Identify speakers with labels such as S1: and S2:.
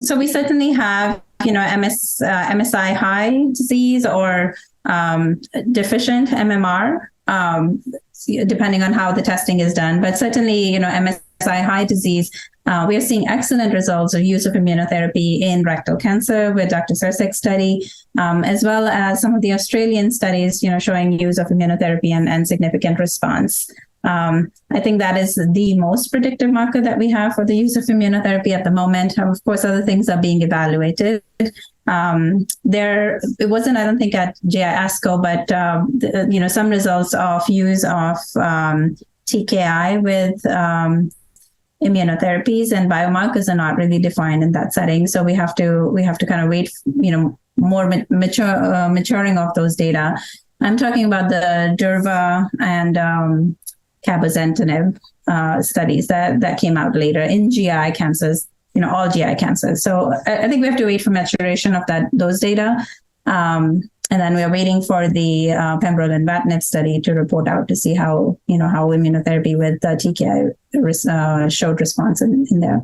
S1: So we certainly have, MSI high disease or deficient MMR, depending on how the testing is done. But certainly, MSI high disease, we are seeing excellent results of use of immunotherapy in rectal cancer with Dr. Sirsek's study, as well as some of the Australian studies, showing use of immunotherapy and significant response. I think that is the most predictive marker that we have for the use of immunotherapy at the moment. Of course, other things are being evaluated. It wasn't, I don't think, at GI ASCO, but some results of use of TKI with immunotherapies and biomarkers are not really defined in that setting. So we have to kind of wait, more maturing of those data. I'm talking about the Durva and Cabozantinib studies that came out later in GI cancers, all GI cancers. So I think we have to wait for maturation of those data. And then we're waiting for the Pembrolizumab study to report out to see how immunotherapy with TKI showed response in there.